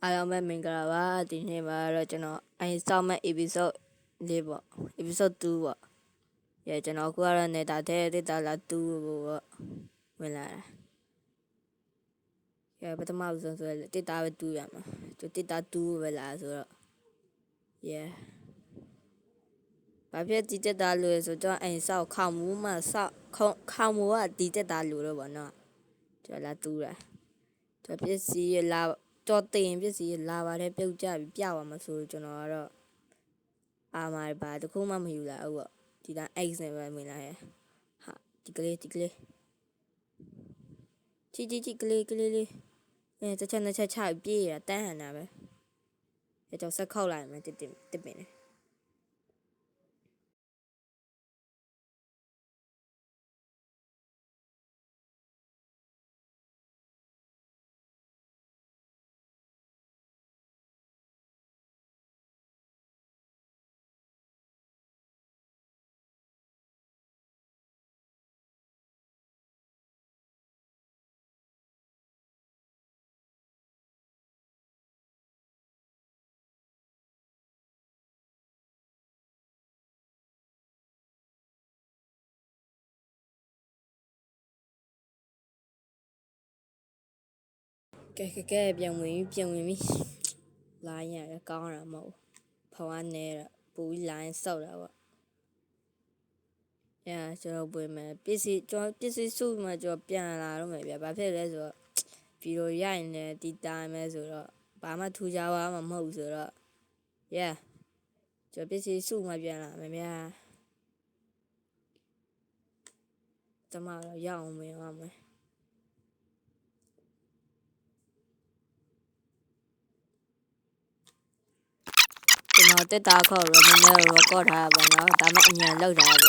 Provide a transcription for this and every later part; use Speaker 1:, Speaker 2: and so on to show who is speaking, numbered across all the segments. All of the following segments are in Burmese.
Speaker 1: အားလုံးပဲမင်္ဂလာပါဒီနေ့မှာတော့ကျွန်တော်အရင်စောင့်မဲ့ episode လေးပေါ့ episode 2ပေါ့ကျွန်တော်အခုကတော့နေတာတဲ့တစ်တာလာ2ပေါ့ဝင်လာတာပထမဆုံးဆိုတစ်တာပဲ2ရမှာတစ်တာ2ပဲလာဆိုတော့ဘာဖြစ်ဒီတက်တာလို့ဆိုတော့အရင်စောက်ခေါင်မူးမှစောက်ခေါင်မူးကဒီတက်တာလို့တော့ဗောနော်ကျွန်တော်လာတူးတာကျွန်တော်ပစ္စည်းလာတော့တင်ပစ္စည်းလာပါတယ်ပြုတ်ကြပြီးပြပါမဆိုကျွန်တော်ကတော့အာမပါတခုမှမယူလာဘူးပေါ့ဒီတိုင်း exam ပဲဝင်လာရဲ့ဟာဒီကလေးချီကလေးလေးတစ်ချက်နှစ်ချက်ချပြေးရတန်းဟန်တာပဲကျွန်တော်ဆက်ခောက်လိုက်မယ်တစ်ပင်နဲ့ကဲပြန်ဝင်ပြီလိုင်းရကောင်းတာမဟုတ်ဖောင်းကနေပူပြီးလိုင်းဆောက်တာပေါ့ကျွန်တော်ပြင်မယ်ပစ္စည်းစုမှကျွန်တော်ပြန်လာတော့မယ်ဗျဘာဖြစ်လဲဆိုတော့ဗီဒီယိုရိုက်နေဒီတိုင်းပဲဆိုတော့ဘာမှထူကြပါမှမဟုတ်ဆိုတော့ကျွန်တော်ပစ္စည်းစုမှပြန်လာမယ်ဗျာကျမတော့ရအောင်ဝင်အောင်မယ်ကျွန်တော်တက်တာခေါ်ရမင်းနဲ့ record ထားပါတော့ဒါမှအမြန်လောက်တာပေါ့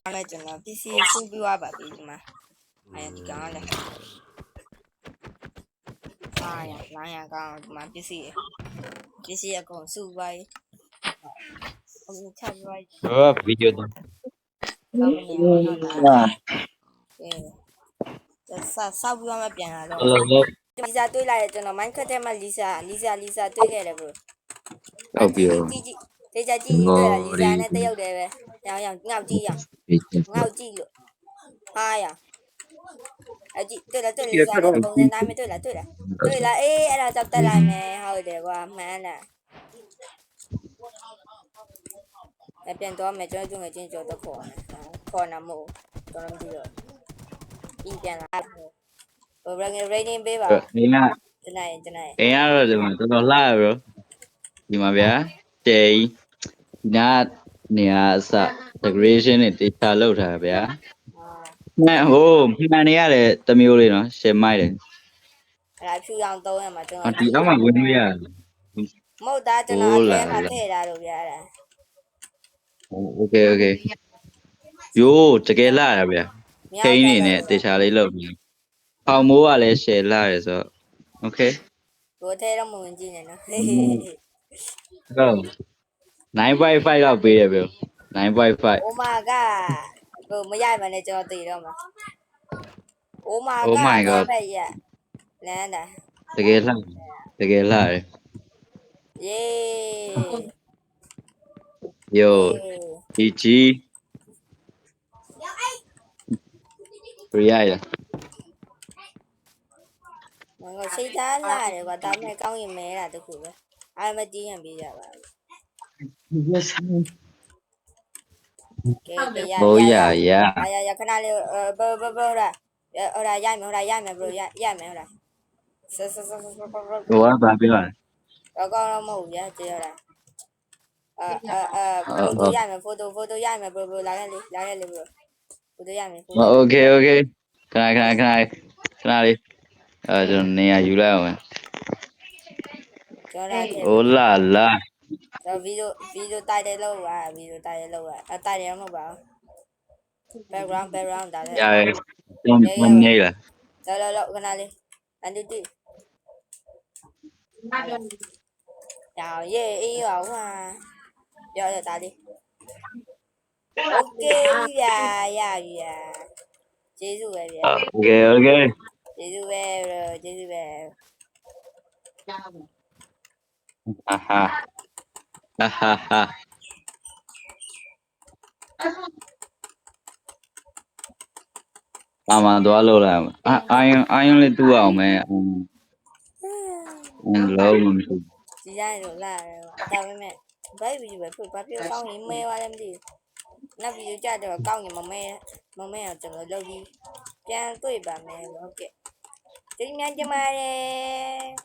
Speaker 1: အဲ့ကျွန်တော်ပစ္စည်းစုပြီးသွားပါပြီဒီမှာဒီကောင်လည်းလိုင်းရကောင်ဒီမှာပစ္စည်းအကုန်စုပါချပြပါ
Speaker 2: ဗီဒီယိုတော့
Speaker 1: ဆောက်ပြီးတော့မှပြန်လာတော့လီစာတွေ့လိုက်တယ်ကျွန်တော် Minecraft ထဲမှာလီစာတွေ့ခဲ့တယ်ဘရို
Speaker 2: ဟုတ်ပြီ
Speaker 1: တေချာကြည့်တွေ့တာလီစာနဲ့တယောက်တည်းပဲရောင်ငေါက်ကြည့်လို့ဟာရအကြည့်တွေ့လားလီစာနဲ့ပုံစံတိုင်းမတွေ့လားအေးအဲ့ဒါကြောက်တက်လိုက်မယ်ဟုတ်တယ်ကွာမှန်လားပြန်တော့မယ်ကျွန်တော်ငယ်ချင်းကြော်တော့ခေါ်နာမို့တော်တော်မကြည့်တော့ပြီးပြန်လာrating ပေးပါ
Speaker 2: နေက
Speaker 1: တနိုင်
Speaker 2: အိမ်ကတော့ဒီမှာတော်တော်လှရဘရိုဒီမှာဗျာတေးနာနေရာအစ decoration နဲ့တေချာလောက်ထားဗျာဟိုမှန်နေရတယ်တမျိုးလေးနော်ရှယ်မိုက်တယ်
Speaker 1: အဲ့ဒါဖြူအောင်သုံးရမှာကျွန်တော်
Speaker 2: ဒီအောက်မှာဝင်လို့ရ
Speaker 1: မဟုတ်သားကျွန်တော်အထဲမှာထည့်ထားလို့ဗျာအဲ့ဒါ
Speaker 2: โอเคယိုးတကယ်လှရဗျာခိန်းနေနဲ့တေချာလေးလောက်ပြီးပေါင်မိုးကလည်းရှယ်လှရဆိုတော့โอเค
Speaker 1: ဘိုးထဲတော့မဝင်ကြည့်နဲ့နော်
Speaker 2: ဟုတ်9.5လောက်ပေးရဗျ9.5
Speaker 1: Oh my god ဘိုးမရိုက်မနဲ့ကျွန်တော်တည်တော့မှာ Oh my god ပဲရလမ်းတာ
Speaker 2: တကယ်လှရ
Speaker 1: ယေ
Speaker 2: Yo GG ရရ
Speaker 1: ငါစိတ်သားလာတယ်ကွာဒါပေမဲ့ကောင်းရင်မဲတာတခုပဲအားမတီးရင်ပြေးကြပါ
Speaker 2: ဘိုးရ
Speaker 1: ခဏလေးဘိုးရာရိုက်မယ်ဘရိုရိုက်မယ်ဆက်
Speaker 2: ဟိုကဘာပြောလဲ
Speaker 1: တော့ကောင်းတော့မဟုတ်ဗျာကျေရတာဖိုတိုရိုက်မယ်ဖိုတိုရိုက်မယ်ဘရိုလာခဲ့လေဘရိုဖိုတိုရိုက်မယ်
Speaker 2: โอเคခဏလေးကျွန်တော်နေရာယူလိုက်အောင်
Speaker 1: ကျွန်တော်
Speaker 2: โอ้လာ
Speaker 1: ကျွန်တော်ဗီဒီယိုတိုက်တယ်လို့ပါဗီဒီယိုတိုက်တယ်လို့ပါတိုက်တယ်မဟုတ်ပါဘူး background ဒါလည်း
Speaker 2: ရတယ်တုံးနေလား
Speaker 1: လောခဏလေးအန်တီ Chào ye y rồi ha. Rồi rồi ta đi. Ok dạ dạ dạ. Chị du về vậy.
Speaker 2: Ok ok.
Speaker 1: Chị du về rồi, chị du về.
Speaker 2: Ha ha. Ha ha ha. Mà đó lâu là ai lên tu ao mẹ lâu mà
Speaker 1: Chị ra được là tao với mẹ. Với vì vậy phụ bác yêu con thì mê qua em gì. Nó vì cha được con nhưng mà mẹ ở trường ở đâu đi. Cha tôi bà mẹ ok. Chị nhanh cho mai đi.